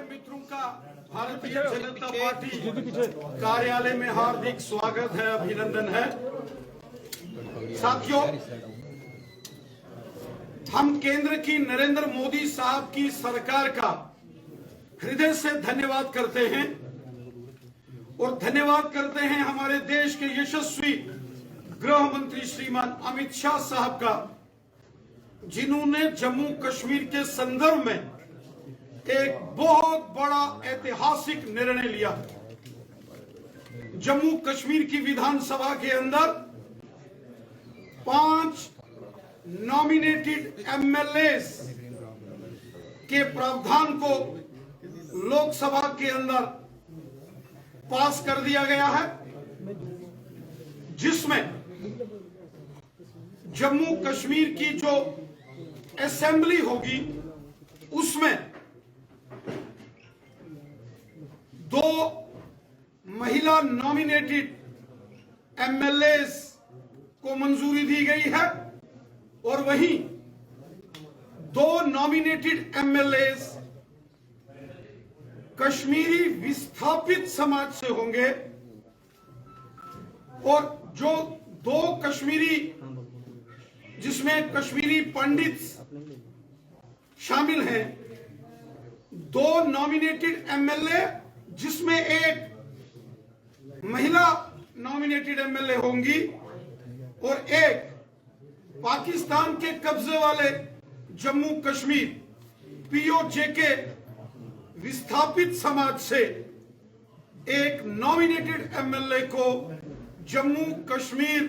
मित्रों का भारतीय जनता पार्टी कार्यालय में हार्दिक स्वागत है, अभिनंदन है। साथियों, हम केंद्र की नरेंद्र मोदी साहब की सरकार का हृदय से धन्यवाद करते हैं और धन्यवाद करते हैं हमारे देश के यशस्वी गृह मंत्री श्रीमान अमित शाह साहब का, जिन्होंने जम्मू कश्मीर के संदर्भ में एक बहुत बड़ा ऐतिहासिक निर्णय लिया। जम्मू कश्मीर की विधानसभा के अंदर 5 नॉमिनेटेड एमएलए के प्रावधान को लोकसभा के अंदर पास कर दिया गया है, जिसमें जम्मू कश्मीर की जो असेंबली होगी उसमें 2 महिला नॉमिनेटेड एमएलए को मंजूरी दी गई है और वहीं 2 नॉमिनेटेड एमएलए कश्मीरी विस्थापित समाज से होंगे और जो 2 कश्मीरी, जिसमें कश्मीरी पंडित शामिल हैं, 2 नॉमिनेटेड एमएलए जिसमें एक महिला नॉमिनेटेड एमएलए होंगी और एक पाकिस्तान के कब्जे वाले जम्मू कश्मीर पीओजे के विस्थापित समाज से एक नॉमिनेटेड एमएलए को जम्मू कश्मीर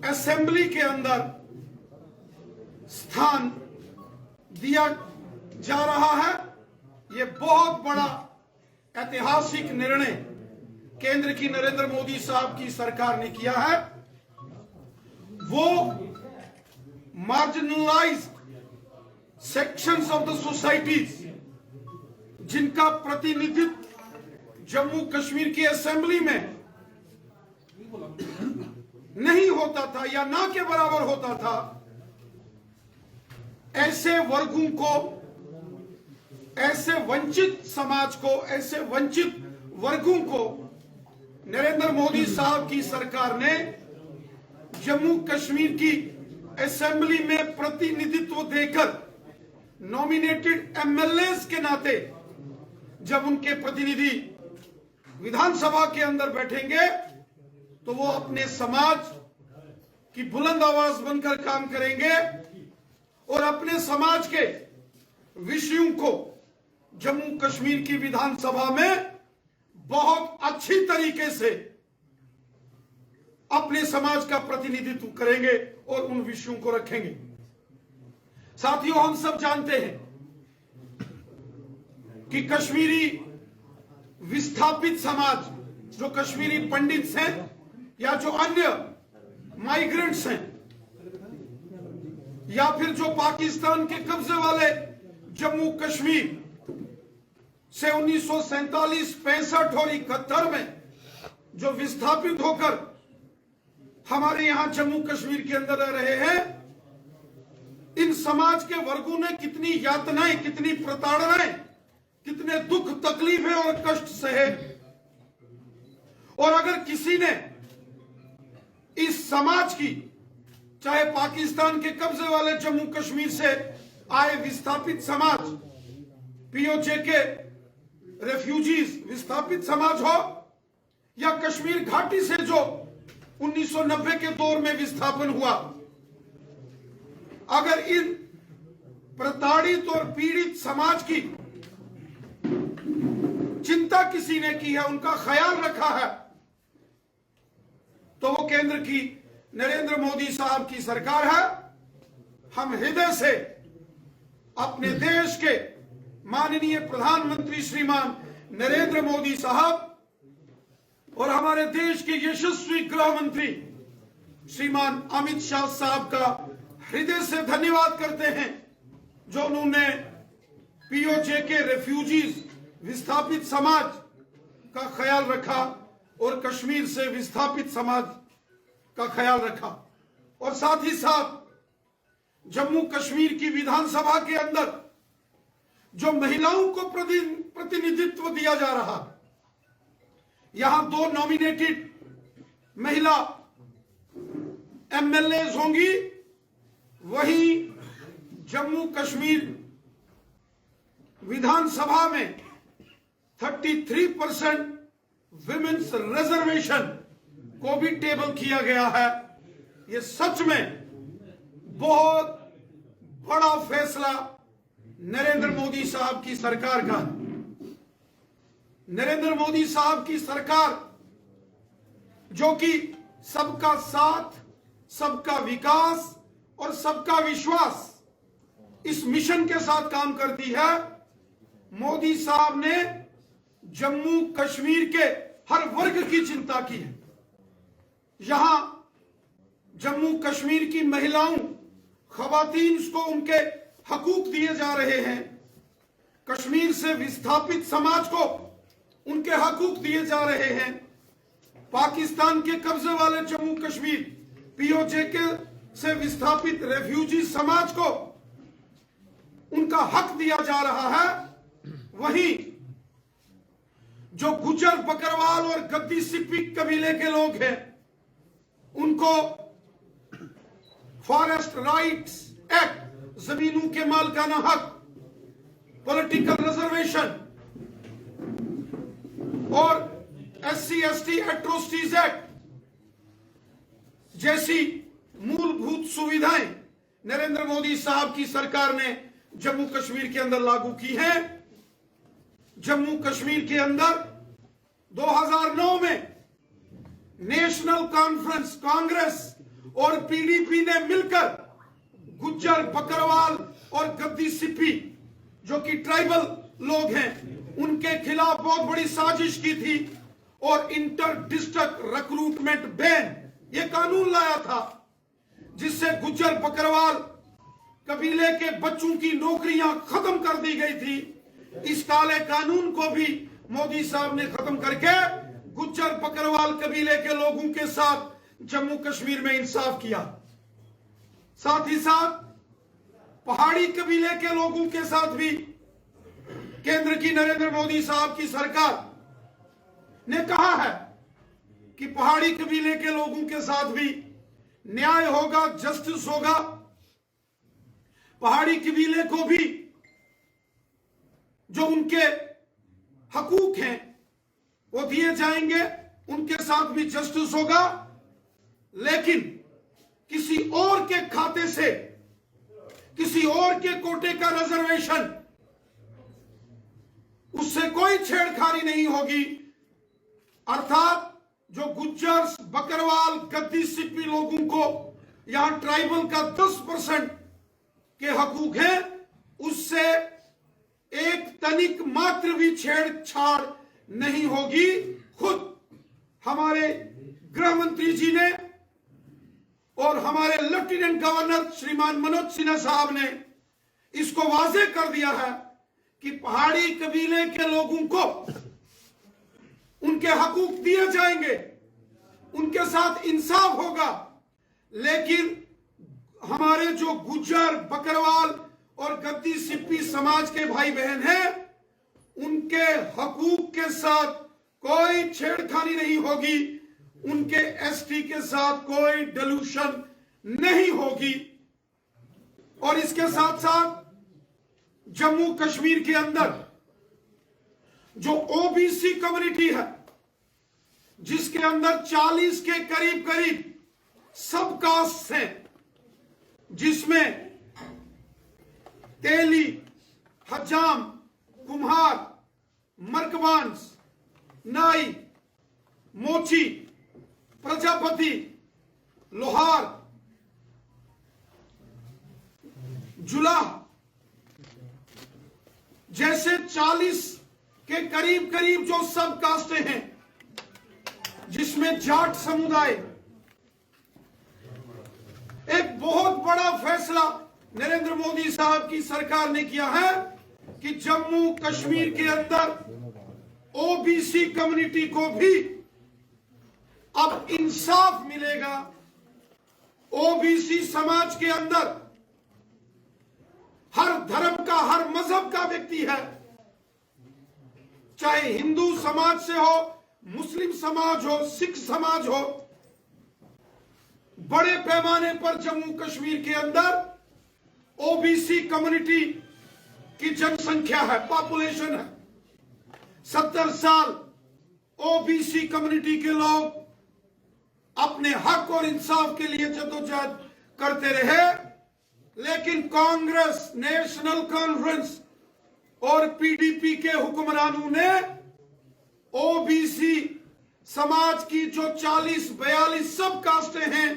असेंबली के अंदर स्थान दिया जा रहा है। यह बहुत बड़ा ऐतिहासिक निर्णय केंद्र की नरेंद्र मोदी साहब की सरकार ने किया है। वो marginalised sections of the societies, जिनका प्रतिनिधित्व जम्मू कश्मीर की असेंबली में नहीं होता था या ना के बराबर होता था, ऐसे वर्गों को, ऐसे वंचित समाज को, ऐसे वंचित वर्गों को नरेंद्र मोदी साहब की सरकार ने जम्मू कश्मीर की असेंबली में प्रतिनिधित्व देकर नॉमिनेटेड एमएलए के नाते जब उनके प्रतिनिधि विधानसभा के अंदर बैठेंगे तो वो अपने समाज की बुलंद आवाज बनकर काम करेंगे और अपने समाज के विषयों को जम्मू कश्मीर की विधानसभा में बहुत अच्छी तरीके से अपने समाज का प्रतिनिधित्व करेंगे और उन विषयों को रखेंगे। साथियों, हम सब जानते हैं कि कश्मीरी विस्थापित समाज, जो कश्मीरी पंडित हैं या जो अन्य माइग्रेंट्स हैं या फिर जो पाकिस्तान के कब्जे वाले जम्मू कश्मीर से 1947-65 और 71 में जो विस्थापित होकर हमारे यहां जम्मू कश्मीर के अंदर रह रहे हैं, इन समाज के वर्गों ने कितनी यातनाएं, कितनी प्रताड़नाएं, कितने दुख, तकलीफें और कष्ट सहे। और अगर किसी ने इस समाज की, चाहे पाकिस्तान के कब्जे वाले जम्मू कश्मीर से आए विस्थापित समाज, पीओजे के रेफ्यूजीज विस्थापित समाज हो, या कश्मीर घाटी से जो 1990 के दौर में विस्थापन हुआ, अगर इन प्रताड़ित और पीड़ित समाज की चिंता किसी ने की है, उनका ख्याल रखा है, तो वो केंद्र की नरेंद्र मोदी साहब की सरकार है। हम हृदय से अपने देश के माननीय प्रधानमंत्री श्रीमान नरेंद्र मोदी साहब और हमारे देश के यशस्वी गृह मंत्री श्रीमान अमित शाह साहब का हृदय से धन्यवाद करते हैं, जो उन्होंने पीओजे के रेफ्यूजीज विस्थापित समाज का ख्याल रखा और कश्मीर से विस्थापित समाज का ख्याल रखा, और साथ ही साथ जम्मू कश्मीर की विधानसभा के अंदर जो महिलाओं को प्रतिनिधित्व दिया जा रहा, यहां 2 नॉमिनेटेड महिला एमएलएज होंगी, वहीं जम्मू कश्मीर विधानसभा में 33% विमेन्स रिजर्वेशन को भी टेबल किया गया है। यह सच में बहुत बड़ा फैसला नरेंद्र मोदी साहब की सरकार का। नरेंद्र मोदी साहब की सरकार जो कि सबका साथ, सबका विकास और सबका विश्वास इस मिशन के साथ काम करती है। मोदी साहब ने जम्मू कश्मीर के हर वर्ग की चिंता की है। यहां जम्मू कश्मीर की महिलाओं, खवातीन को उनके हकूक दिए जा रहे हैं। कश्मीर से विस्थापित समाज को उनके हकूक दिए जा रहे हैं। पाकिस्तान के कब्जे वाले जम्मू कश्मीर पीओजे के से विस्थापित रेफ्यूजी समाज को उनका हक दिया जा रहा है। वहीं जो गुज्जर, बकरवाल और गद्दी सिप्पी कबीले के लोग हैं, उनको फॉरेस्ट राइट्स एक्ट, जमीनों के मालिकाना हक, पॉलिटिकल रिजर्वेशन और SC/ST एट्रोसिटीज एक्ट जैसी मूलभूत सुविधाएं नरेंद्र मोदी साहब की सरकार ने जम्मू कश्मीर के अंदर लागू की हैं। जम्मू कश्मीर के अंदर 2009 में नेशनल कॉन्फ्रेंस, कांग्रेस और PDP ने मिलकर गुज्जर, बकरवाल और गद्दी सिप्पी जो कि ट्राइबल लोग हैं, उनके खिलाफ बहुत बड़ी साजिश की थी और इंटर डिस्ट्रिक्ट रिक्रूटमेंट बैन, ये कानून लाया था जिससे गुज्जर, बकरवाल कबीले के बच्चों की नौकरियां खत्म कर दी गई थी। इस काले कानून को भी मोदी साहब ने खत्म करके गुज्जर, बकरवाल कबीले के लोगों के साथ जम्मू कश्मीर में इंसाफ किया। साथ ही साथ पहाड़ी कबीले के लोगों के साथ भी केंद्र की नरेंद्र मोदी साहब की सरकार ने कहा है कि पहाड़ी कबीले के लोगों के साथ भी न्याय होगा, जस्टिस होगा। पहाड़ी कबीले को भी जो उनके हकूक हैं वो दिए जाएंगे, उनके साथ भी जस्टिस होगा। लेकिन किसी और के खाते से, किसी और के कोटे का रिजर्वेशन, उससे कोई छेड़खानी नहीं होगी। अर्थात जो गुज्जर, बकरवाल, गद्दी सिप्पी लोगों को यहां ट्राइबल का 10% के हकूक हैं, उससे एक तनिक मात्र भी छेड़छाड़ नहीं होगी। खुद हमारे गृह मंत्री जी ने और हमारे लेफ्टिनेंट गवर्नर श्रीमान मनोज सिन्हा साहब ने इसको वाजे कर दिया है कि पहाड़ी कबीले के लोगों को उनके हकूक दिए जाएंगे, उनके साथ इंसाफ होगा। लेकिन हमारे जो गुज्जर, बकरवाल और गद्दी सिप्पी समाज के भाई बहन हैं, उनके हकूक के साथ कोई छेड़खानी नहीं होगी, उनके ST के साथ कोई डिल्यूशन नहीं होगी। और इसके साथ साथ जम्मू कश्मीर के अंदर जो OBC कम्युनिटी है, जिसके अंदर 40 के करीब करीब सब कास्ट हैं, जिसमें तेली, हजाम, कुम्हार, मर्कवांस, नाई, मोची, प्रजापति, लोहार, जुलाह जैसे 40 के करीब करीब जो सब कास्टें हैं, जिसमें जाट समुदाय, एक बहुत बड़ा फैसला नरेंद्र मोदी साहब की सरकार ने किया है कि जम्मू कश्मीर के अंदर OBC कम्युनिटी को भी अब इंसाफ मिलेगा। OBC समाज के अंदर हर धर्म का, हर मजहब का व्यक्ति है, चाहे हिंदू समाज से हो, मुस्लिम समाज हो, सिख समाज हो। बड़े पैमाने पर जम्मू कश्मीर के अंदर ओबीसी कम्युनिटी की जनसंख्या है, पॉपुलेशन है। 70 साल ओबीसी कम्युनिटी के लोग अपने हक और इंसाफ के लिए जद्दोजहद करते रहे, लेकिन कांग्रेस, नेशनल कॉन्फ्रेंस और पीडीपी के हुक्मरानों ने ओबीसी समाज की जो 40-42 सब कास्टें हैं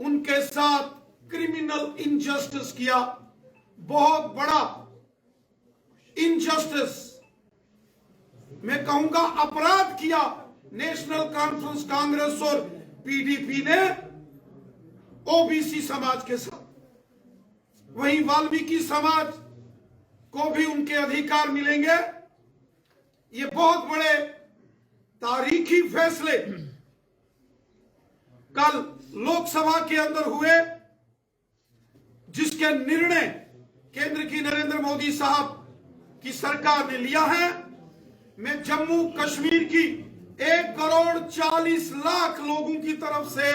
उनके साथ क्रिमिनल इनजस्टिस किया, बहुत बड़ा इनजस्टिस, मैं कहूंगा अपराध किया नेशनल कॉन्फ्रेंस, कांग्रेस और पीडीपी ने ओबीसी समाज के साथ। वहीं वाल्मीकि समाज को भी उनके अधिकार मिलेंगे। ये बहुत बड़े तारीखी फैसले कल लोकसभा के अंदर हुए, जिसके निर्णय केंद्र की नरेंद्र मोदी साहब की सरकार ने लिया है। मैं जम्मू कश्मीर की 1,40,00,000 लोगों की तरफ से,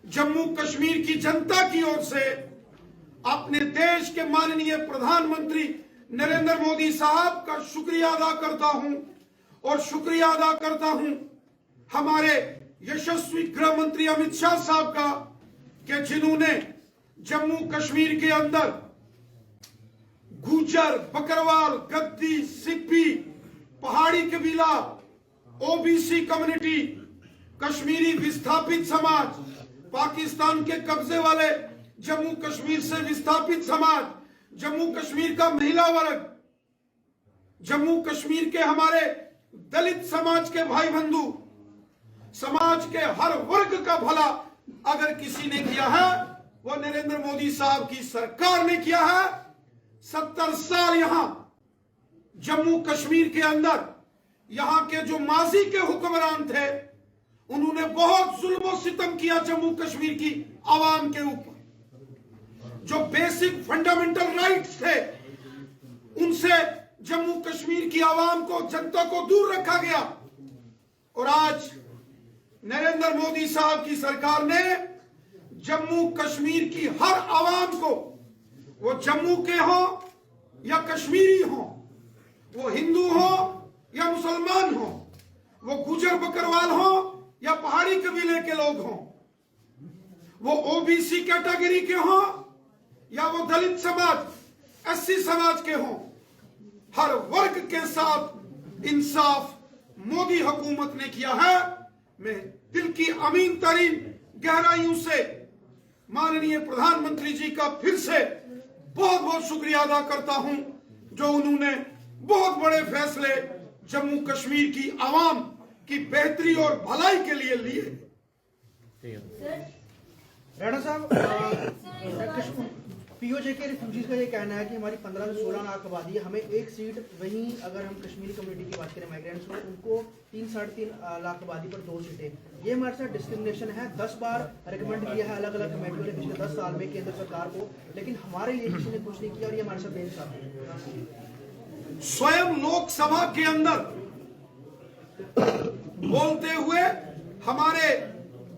जम्मू कश्मीर की जनता की ओर से अपने देश के माननीय प्रधानमंत्री नरेंद्र मोदी साहब का शुक्रिया अदा करता हूं, और शुक्रिया अदा करता हूं हमारे यशस्वी गृह मंत्री अमित शाह साहब का, कि जिन्होंने जम्मू कश्मीर के अंदर गुजर, बकरवाल, गद्दी, सिप्पी, पहाड़ी कबीला, ओबीसी कम्युनिटी, कश्मीरी विस्थापित समाज, पाकिस्तान के कब्जे वाले जम्मू कश्मीर से विस्थापित समाज, जम्मू कश्मीर का महिला वर्ग, जम्मू कश्मीर के हमारे दलित समाज के भाई बंधु, समाज के हर वर्ग का भला अगर किसी ने किया है वो नरेंद्र मोदी साहब की सरकार ने किया है। 70 साल यहां जम्मू कश्मीर के अंदर यहां के जो माजी के हुक्मरान थे, उन्होंने बहुत जुल्म और सितम किया जम्मू कश्मीर की आवाम के ऊपर। जो बेसिक फंडामेंटल राइट्स थे उनसे जम्मू कश्मीर की आवाम को, जनता को दूर रखा गया। और आज नरेंद्र मोदी साहब की सरकार ने जम्मू कश्मीर की हर आवाम को, वो जम्मू के हो या कश्मीरी हो, वो हिंदू हो या मुसलमान हो, वो गुजर बकरवाल हो या पहाड़ी कबीले के लोग हो, वो ओबीसी कैटेगरी के हो या वो दलित समाज, एससी समाज के हो, हर वर्ग के साथ इंसाफ मोदी हुकूमत ने किया है। मैं दिल की अमीन तरीन गहराइयों से माननीय प्रधानमंत्री जी का फिर से बहुत बहुत शुक्रिया अदा करता हूं, जो उन्होंने बहुत बड़े फैसले जम्मू कश्मीर की आवाम की बेहतरी और भलाई के लिए लिए। राणा साहब, पीओजे के रिफ्यूजीज का ये कहना है कि हमारी 15 से 16 लाख आबादी है, हमें एक सीट, वहीं अगर हम कश्मीरी कम्युनिटी की बात करें, माइग्रेंट्स में, उनको 3-3.5 लाख आबादी पर 2 सीटें। ये हमारे साथ डिस्क्रिमिनेशन है। 10 बार रिकमेंड किया है अलग अलग कमेटियों ने पिछले 10 साल में केंद्र सरकार को, लेकिन हमारे लिए किसी ने कुछ नहीं किया और ये हमारे साथ बेइंसाफ है। स्वयं लोकसभा के अंदर बोलते हुए हमारे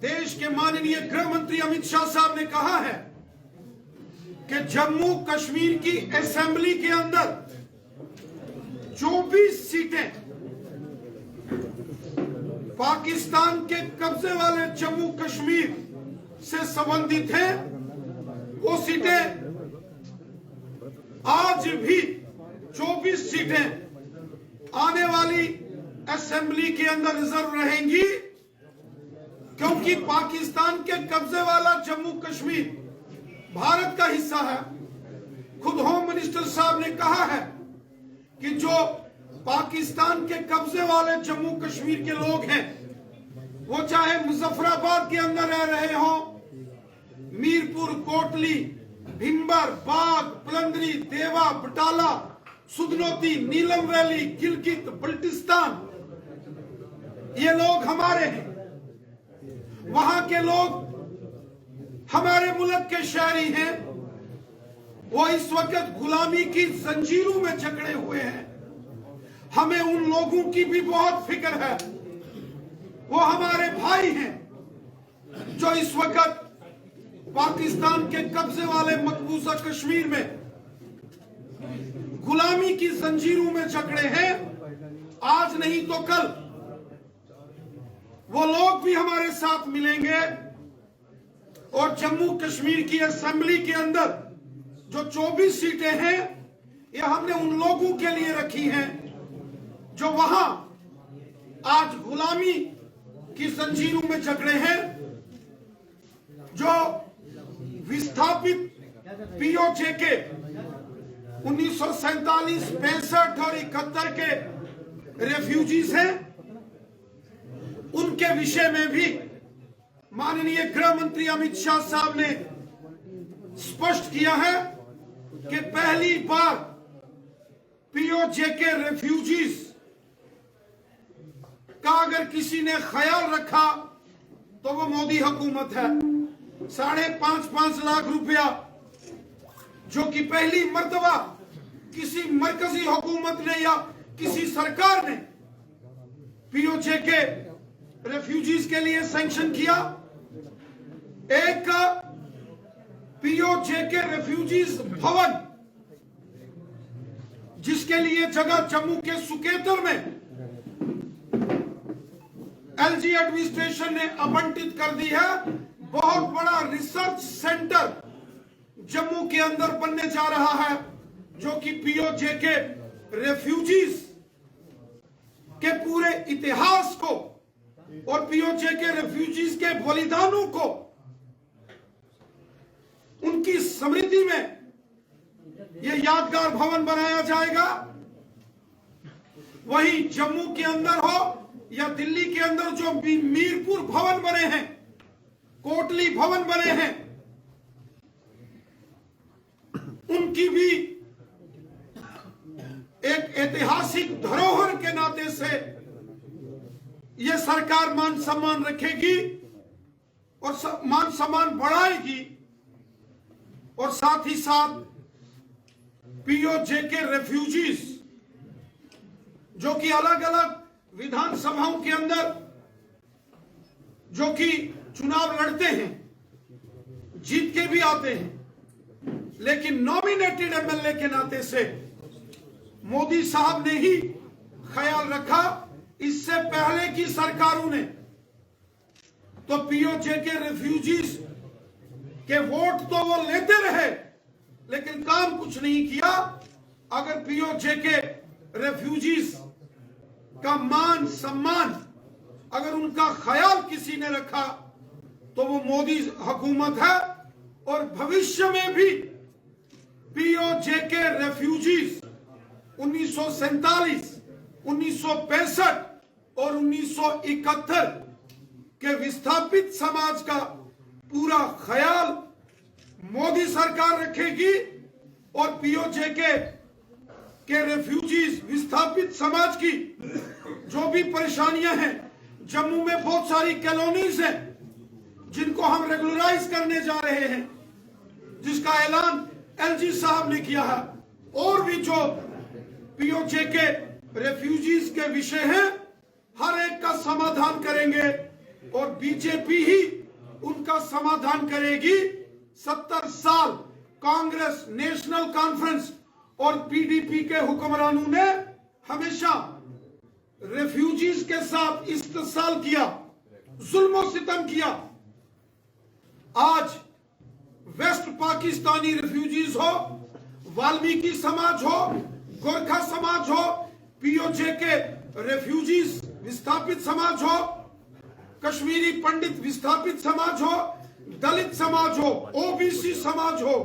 देश के माननीय गृह मंत्री अमित शाह साहब ने कहा है कि जम्मू कश्मीर की असेंबली के अंदर 24 सीटें पाकिस्तान के कब्जे वाले जम्मू कश्मीर से संबंधित हैं। वो सीटें आज भी 24 सीटें आने वाली असेंबली के अंदर रिजर्व रहेंगी, क्योंकि पाकिस्तान के कब्जे वाला जम्मू कश्मीर भारत का हिस्सा है। खुद होम मिनिस्टर साहब ने कहा है कि जो पाकिस्तान के कब्जे वाले जम्मू कश्मीर के लोग हैं, वो चाहे मुजफ्फराबाद के अंदर रह रहे हो, मीरपुर, कोटली, भिंबर, बाग, पलंदरी, देवा, बटाला, सुदनौती, नीलम वैली, गिलगित, बल्टिस्तान, ये लोग हमारे हैं। वहां के लोग हमारे मुल्क के शहरी हैं। वो इस वक्त गुलामी की जंजीरों में जकड़े हुए हैं। हमें उन लोगों की भी बहुत फिक्र है। वो हमारे भाई हैं जो इस वक्त पाकिस्तान के कब्जे वाले मकबूजा कश्मीर में गुलामी की जंजीरों में जकड़े हैं। आज नहीं तो कल वो लोग भी हमारे साथ मिलेंगे और जम्मू कश्मीर की असेंबली के अंदर जो 24 सीटें हैं, ये हमने उन लोगों के लिए रखी हैं जो वहां आज गुलामी की जंजीरों में जकड़े हैं, जो विस्थापित पीओजे के 1947, 65 और 71 के रेफ्यूजीज हैं। उनके विषय में भी माननीय गृह मंत्री अमित शाह साहब ने स्पष्ट किया है कि पहली बार पीओजे के रेफ्यूजीज का अगर किसी ने ख्याल रखा तो वो मोदी हुकूमत है। 5.5 लाख रुपया जो कि पहली मर्तबा किसी मरकजी हुकूमत ने या किसी सरकार ने पीओजे के रेफ्यूजीज के लिए सैंक्शन किया। एक पीओजे के रेफ्यूजीज भवन जिसके लिए जगह जम्मू के सुकेतर में एलजी एडमिनिस्ट्रेशन ने आवंटित कर दी है। बहुत बड़ा रिसर्च सेंटर जम्मू के अंदर बनने जा रहा है जो कि पीओजे के रेफ्यूजीज के पूरे इतिहास को और पीओजे के रेफ्यूजीज के बलिदानों को, उनकी स्मृति में यह यादगार भवन बनाया जाएगा। वहीं जम्मू के अंदर हो या दिल्ली के अंदर जो मीरपुर भवन बने हैं, कोटली भवन बने हैं, उनकी भी एक ऐतिहासिक धरोहर के नाते से यह सरकार मान सम्मान रखेगी और मान सम्मान बढ़ाएगी। और साथ ही साथ पीओजे के रेफ्यूजीज जो कि अलग अलग विधानसभाओं के अंदर जो कि चुनाव लड़ते हैं, जीत के भी आते हैं, लेकिन नॉमिनेटेड एमएलए के नाते से मोदी साहब ने ही ख्याल रखा। इससे पहले की सरकारों ने तो पीओजे के रेफ्यूजीज के वोट तो वो लेते रहे लेकिन काम कुछ नहीं किया। अगर पीओजे के रेफ्यूजीज का मान सम्मान, अगर उनका ख्याल किसी ने रखा तो वो मोदी हुकूमत है। और भविष्य में भी पीओजे के रेफ्यूजीज 1947, 1965 और 1971 के विस्थापित समाज का पूरा ख्याल मोदी सरकार रखेगी। और पीओजे के रेफ्यूजीज, विस्थापित समाज की जो भी परेशानियां हैं, जम्मू में बहुत सारी कॉलोनीज हैं जिनको हम रेगुलराइज करने जा रहे हैं, जिसका ऐलान एलजी साहब ने किया है। और भी जो पीओजे के रेफ्यूजीज के विषय हैं, हर एक का समाधान करेंगे और बीजेपी ही उनका समाधान करेगी। 70 साल कांग्रेस, नेशनल कॉन्फ्रेंस और पीडीपी के हुक्मरानों ने हमेशा रेफ्यूजीज के साथ इस्तेसाल किया, जुल्म सितम किया। आज वेस्ट पाकिस्तानी रेफ्यूजीज हो, वाल्मीकि समाज हो, गोरखा समाज हो, पीओजे के रेफ्यूजीज विस्थापित समाज हो, कश्मीरी पंडित विस्थापित समाज हो, दलित समाज हो, ओबीसी समाज हो,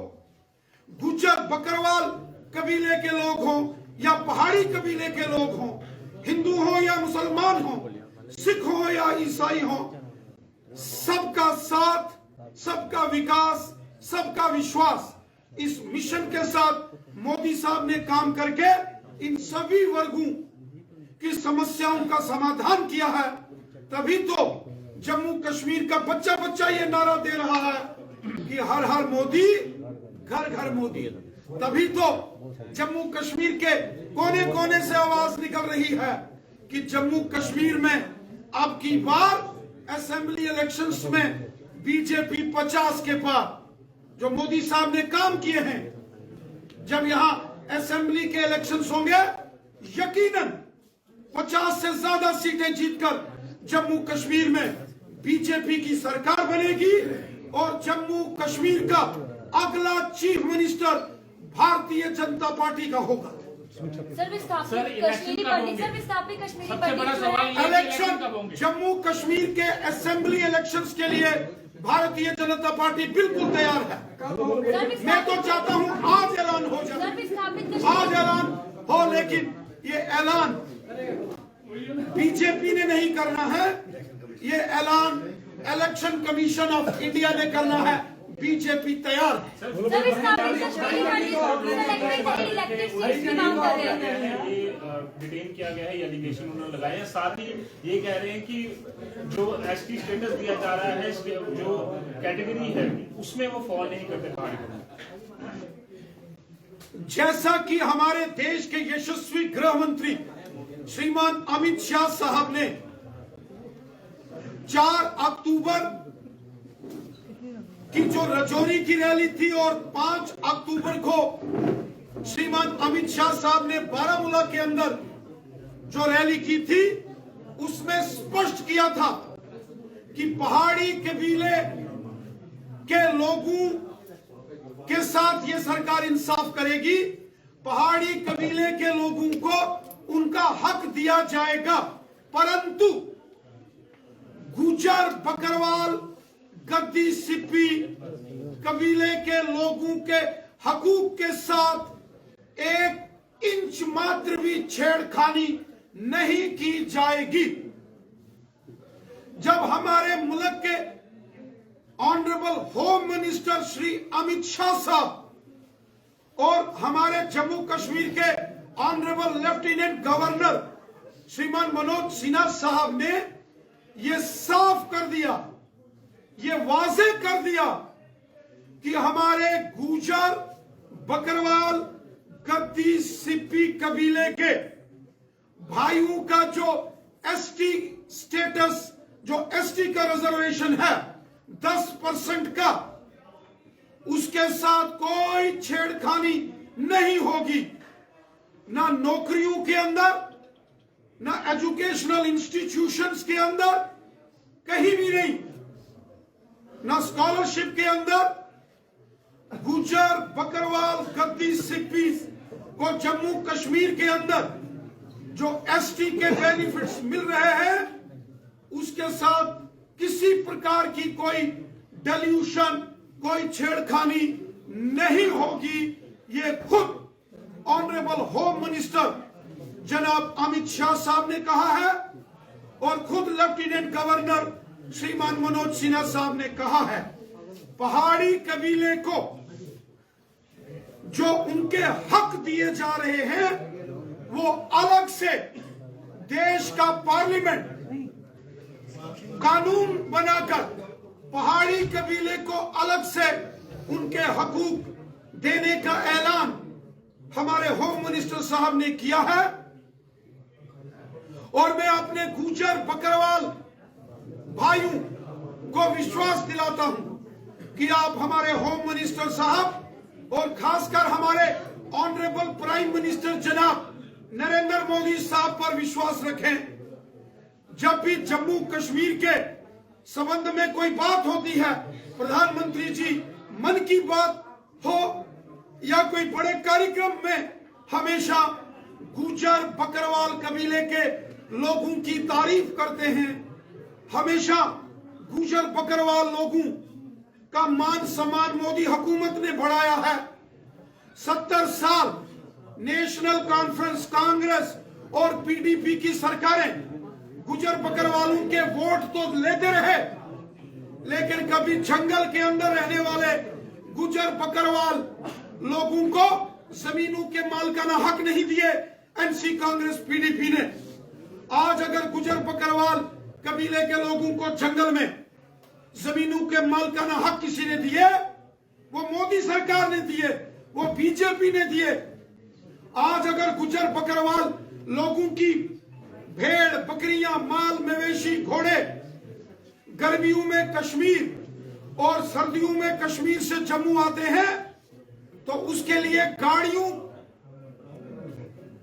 गुज्जर बकरवाल कबीले के लोग हों या पहाड़ी कबीले के लोग हों, हिंदू हो या मुसलमान हो, सिख हो या ईसाई हो, सबका साथ, सबका विकास, सबका विश्वास, इस मिशन के साथ मोदी साहब ने काम करके इन सभी वर्गों की समस्याओं का समाधान किया है। तभी तो जम्मू कश्मीर का बच्चा बच्चा ये नारा दे रहा है कि हर हर मोदी, घर घर मोदी। तभी तो जम्मू कश्मीर के कोने कोने से आवाज निकल रही है कि जम्मू कश्मीर में अब की बार असेंबली इलेक्शंस में बीजेपी 50 के पार। जो मोदी साहब ने काम किए हैं, जब यहां असेंबली के इलेक्शंस होंगे यकीनन 50 से ज्यादा सीटें जीतकर जम्मू कश्मीर में बीजेपी की सरकार बनेगी और जम्मू कश्मीर का अगला chief minister Bharatiya Janata party का होगा। इलेक्शन जम्मू कश्मीर के असेंबली इलेक्शंस के लिए भारतीय जनता पार्टी बिल्कुल तैयार है। मैं तो चाहता हूं आज ऐलान हो जाए, आज ऐलान हो, लेकिन ये ऐलान बीजेपी ने नहीं करना है, ये ऐलान इलेक्शन कमीशन ऑफ इंडिया ने करना है। बीजेपी तैयार है। डिटेन किया गया है, एलिगेशन उन्होंने लगाए हैं। साथ ही ये कह रहे हैं कि जो एसटी स्टेटस दिया जा रहा है, जो कैटेगरी है उसमें वो फॉल नहीं करते पहाड़ी को। जैसा कि हमारे देश के यशस्वी गृह मंत्री श्रीमान अमित शाह साहब ने 4 अक्टूबर की जो रजौरी की रैली थी और 5 अक्टूबर को श्रीमान अमित शाह साहब ने बारामूला के अंदर जो रैली की थी, उसमें स्पष्ट किया था कि पहाड़ी कबीले के लोगों के साथ ये सरकार इंसाफ करेगी। पहाड़ी कबीले के लोगों को उनका हक दिया जाएगा, परंतु गुजर, बकरवाल, गद्दी, सिप्पी कबीले के लोगों के हकूक के साथ 1 इंच मात्र भी छेड़खानी नहीं की जाएगी। जब हमारे मुल्क के honourable home minister Shri Amit Shah साहब और हमारे जम्मू कश्मीर के ऑनरेबल लेफ्टिनेंट गवर्नर श्रीमान मनोज सिन्हा साहब ने यह साफ कर दिया, ये वाजे कर दिया कि हमारे गुजर, बकरवाल, गद्दी, सिप्पी कबीले के भाइयों का जो एसटी स्टेटस, जो एसटी का रिजर्वेशन है 10% का, उसके साथ कोई छेड़खानी नहीं होगी। ना नौकरियों के अंदर, ना एजुकेशनल इंस्टीट्यूशंस के अंदर, कहीं भी नहीं, ना स्कॉलरशिप के अंदर। गुजर, बकरवाल, गद्दी, सिप्पी को जम्मू कश्मीर के अंदर जो एसटी के बेनिफिट्स मिल रहे हैं, उसके साथ किसी प्रकार की कोई डिल्यूशन, कोई छेड़खानी नहीं होगी। ये खुद ऑनरेबल होम मिनिस्टर जनाब अमित शाह साहब ने कहा है और खुद लेफ्टिनेंट गवर्नर श्रीमान मनोज सिन्हा साहब ने कहा है। पहाड़ी कबीले को जो उनके हक दिए जा रहे हैं, वो अलग से देश का पार्लियामेंट कानून बनाकर पहाड़ी कबीले को अलग से उनके हकूक देने का ऐलान हमारे होम मिनिस्टर साहब ने किया है। और मैं अपने गुजर, बकरवाल भाइयों को विश्वास दिलाता हूं कि आप हमारे होम मिनिस्टर साहब और खासकर हमारे ऑनरेबल प्राइम मिनिस्टर जनाब नरेंद्र मोदी साहब पर विश्वास रखें। जब भी जम्मू कश्मीर के संबंध में कोई बात होती है, प्रधानमंत्री जी मन की बात हो या कोई बड़े कार्यक्रम में, हमेशा गुजर, बकरवाल कबीले के लोगों की तारीफ करते हैं। हमेशा गुजर, बकरवाल लोगों का मान सम्मान मोदी हुकूमत ने बढ़ाया है। 70 साल नेशनल कॉन्फ्रेंस, कांग्रेस और पीडीपी की सरकारें गुजर बकरवालों के वोट तो लेते रहे, लेकिन कभी जंगल के अंदर रहने वाले गुजर बकरवाल लोगों को जमीनों के मालिकाना हक नहीं दिए एनसी कांग्रेस पीडीपी ने। आज अगर गुजर बकरवाल कबीले के लोगों को जंगल में जमीनों के मालिकाना हक किसी ने दिए, वो मोदी सरकार ने दिए। वो बीजेपी ने दिए। आज अगर गुजर बकरवाल लोगों की भेड़, बकरियां, माल, मवेशी, घोड़े गर्मियों में कश्मीर और सर्दियों में कश्मीर से जम्मू आते हैं, तो उसके लिए गाड़ियों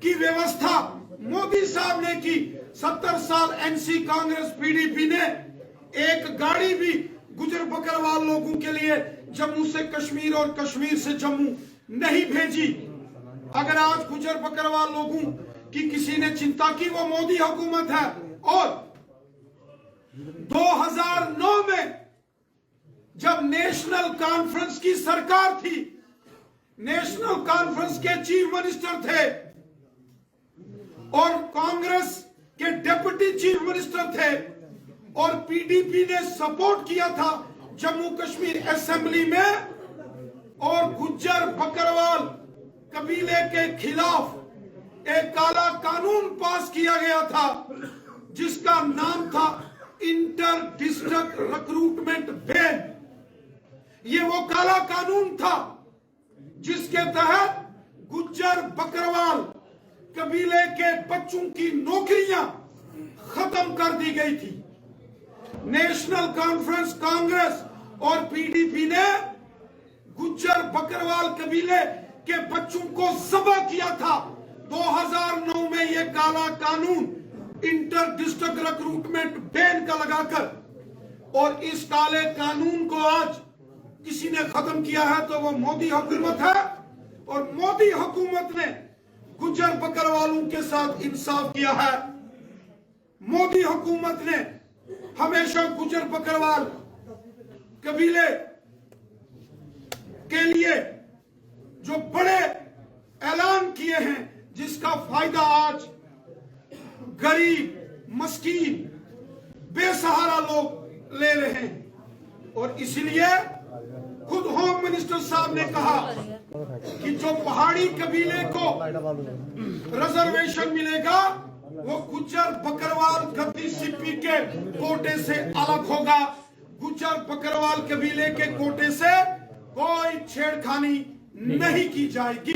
की व्यवस्था मोदी साहब ने की। 70 साल एनसी कांग्रेस पीडीपी ने एक गाड़ी भी गुजर बकरवाल लोगों के लिए जम्मू से कश्मीर और कश्मीर से जम्मू नहीं भेजी। अगर आज गुजर बकरवाल लोगों की किसी ने चिंता की, वो मोदी हुकूमत है। और 2009 में जब नेशनल कॉन्फ्रेंस की सरकार थी, नेशनल कॉन्फ्रेंस के चीफ मिनिस्टर थे और कांग्रेस के डिप्टी चीफ मिनिस्टर थे, और पीडीपी ने सपोर्ट किया था जम्मू कश्मीर असेंबली में, और गुज्जर बकरवाल कबीले के खिलाफ एक काला कानून पास किया गया था जिसका नाम था इंटर डिस्ट्रिक्ट रिक्रूटमेंट बैन। ये वो काला कानून था जिसके तहत गुज्जर बकरवाल कबीले के बच्चों की नौकरियां खत्म कर दी गई थी। नेशनल कॉन्फ्रेंस, कांग्रेस और पीडीपी ने गुज्जर बकरवाल कबीले के बच्चों को ज़ब्ह किया था। 2009 में यह काला कानून इंटर डिस्ट्रिक्ट रिक्रूटमेंट बैन का लगाकर, और इस काले कानून को आज किसी ने खत्म किया है तो वो मोदी हुकूमत है। और मोदी हुकूमत ने गुज्जर बकरवालों के साथ इंसाफ किया है। मोदी हुकूमत ने हमेशा गुज्जर बकरवाल कबीले के लिए जो बड़े ऐलान किए हैं, जिसका फायदा आज गरीब, मस्कीन, बेसहारा लोग ले रहे हैं। और इसलिए खुद होम मिनिस्टर साहब ने कहा कि जो पहाड़ी कबीले को रिजर्वेशन मिलेगा वो गुज्जर बकरवाल गद्दी सिप्पी के कोटे से अलग होगा। गुज्जर बकरवाल कबीले के कोटे से कोई छेड़खानी नहीं की जाएगी।